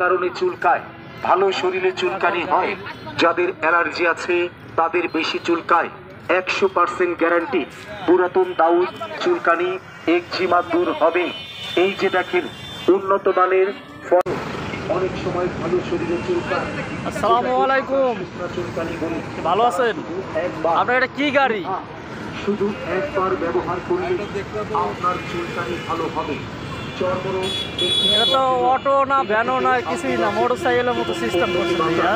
কারণে চুলকায়, ভালো শরীরে চুলকানি হয়। যাদের অ্যালার্জি আছে তাদের বেশি চুলকায়। 100% গ্যারান্টি, পুরাতন দাউদ চুলকানি একজিমা দূর হবে। এই যে দেখেন উন্নত মানের ফল, অনেক সময় ভালো শরীরে চুলকায়। আসসালামু আলাইকুম, চুলকানি বলি, ভালো আছেন? আপনার এটা কি গাড়ি? শুধু একবার ব্যবহার করলে আপনার চুলকানি ভালো হবে। এটা তো অটো না, ভ্যানও না, কিছুই না, মোটর সাইকেলের মতো সিস্টেম করছে ভাইয়া।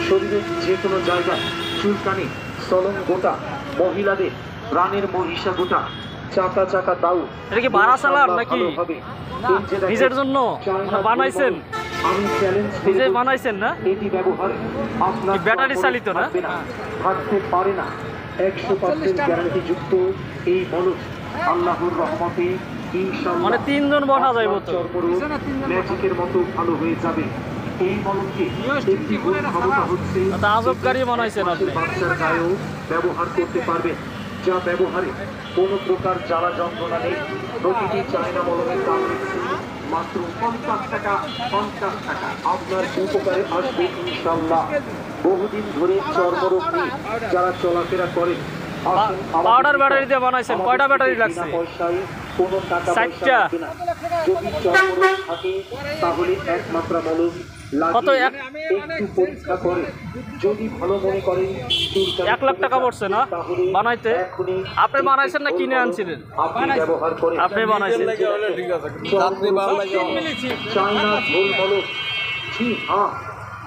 শরীরের যে কোনো জায়গায় চুলকানি, সলং গোটা, মহিলাদের প্রাণের মহিষা গোটা, চাকা চাকা দাও। এটা কি ভাড়া চালান নাকি নিজের জন্য বানাইছেন? আমি চ্যালেঞ্জ নিজে বানাইছেন না? এটি ব্যবহার আপনার ব্যাটারি চালিত না, থাকতে পারে না। 100% গ্যারান্টি যুক্ত এই বলদ আল্লাহর রহমতে ইনশাআল্লাহ মানে 3 জন বসা যাইব তো, ম্যাজিকের মতো ভালো হয়ে যাবে। এই বলদকে একটি গুণ ক্ষমতা হচ্ছে আজব গাড়ি বানাইছেন আপনি। বাচ্চার গায়েও ব্যবহার করতে পারবেন, যা ব্যবহারে কোনো প্রকার জ্বালা যন্ত্রণা নেই। প্রতিটি চায়না মলমের দাম হচ্ছে মাত্র 50 টাকা। 50 টাকা আপনার উপকারে আসবে ইনশাআল্লাহ। বহুদিন ধরে চর্মরোগ নিয়ে যারা চলাফেরা করেন, পাউডার ব্যাটারি দিয়ে বানাইছেন? কয়টা ব্যাটারি লাগছে? পয়সায় কোনো টাকা পয়সা 60টা। লাগবে না। যদি চর্মরোগ থাকে তাহলে একমাত্রা মলম কত? একটু পরীক্ষা করে যদি ভালো মনে করেন 1 লাখ টাকা পড়ছে না বানাইতে? আপনি বানাইছেন না কিনে আনছিলেন? ব্যবহার করে আপনি বানাইছেন? চায়না ঢোল মলম, জি হ্যাঁ,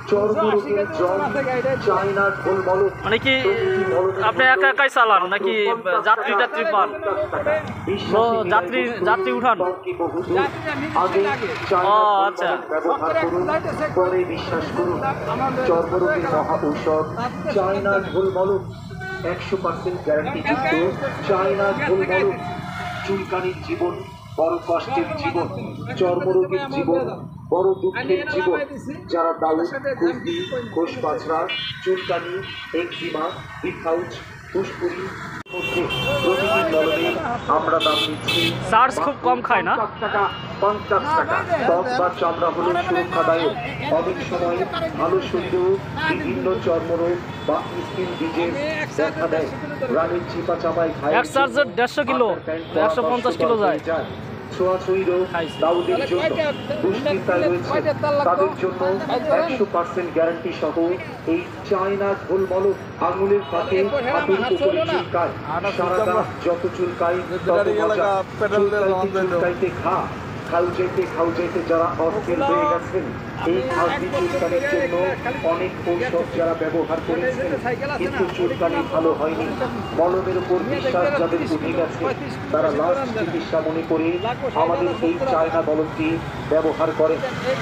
চর্মরোগের জল চায়না ঢোল মলম। মানে কি আপনি একা একাই চালান নাকি যাত্রী টাত্রী পান? যাত্রী উঠান? ও আচ্ছা, ব্যবহার করুন, পরে বিশ্বাস করুন। চর্মরোগের মহা ঔষধ চায়না ঢোল মলম, 100% গ্যারান্টি যুক্ত চায়না ঢোল মলম। চুলকানির জীবন বড় কষ্টের জীবন, চর্মরোগের জীবন বড় দুঃখের জীবন। যারা দাউদ, খুশকি, কোষ বাছরা, চুলকানি, একজিমা, বিখাউচ, ফুসকুড়ি প্রতিদিন মলমে আমরা দাম দিচ্ছি চার্জ খুব কম খায় না? 50 টাকা। ত্বক বা চামড়া হলো সুরক্ষাদায়ক। অনেক সময় ভালো শরীরেও বিভিন্ন চর্মরোগ বা স্কিন ডিজিজ দেখা দেয়। রানের চিপা চাপায় খায়, এক চার্জার 150 কিলো, 150 কিলো যায়। ছোঁয়াছুঁয়ি রোগ দাউদের জন্য দুশ্চিন্তায় রয়েছে তাদের জন্য 100% গ্যারান্টি সহ এই চায়না ঢোল মলম। আঙুলের ফাঁকে হাতের উপরে চুলকায়, সারা গাছ যত চুলকায় তত মজা। চুলকাইতে ঘা, খাউ যাইতে যারা অস্থির হয়ে গেছেন, এই হাসি চুলকানির জন্য অনেক ঔষধ যারা ব্যবহার করেছেন কিন্তু চুলকানি ভালো হয়নি। মলমের উপর বিশ্বাস যাদের উঠে গেছে তারা লাস্ট চিকিৎসা মনে করে আমাদের এই চায়না মলমটি ব্যবহার করেন।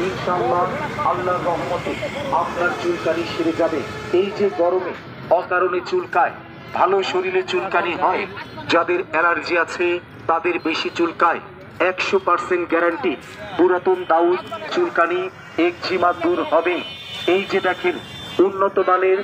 ইনশাআল্লাহ আল্লাহর রহমতে আপনার চুলকানি সেরে যাবে। এই যে গরমে অকারণে চুলকায়, ভালো শরীরে চুলকানি হয়। যাদের অ্যালার্জি আছে তাদের বেশি চুলকায়। 100% গ্যারান্টি, পুরাতন দাউদ চুলকানি একজিমা দূর হবে। এই যে দেখেন উন্নত মানের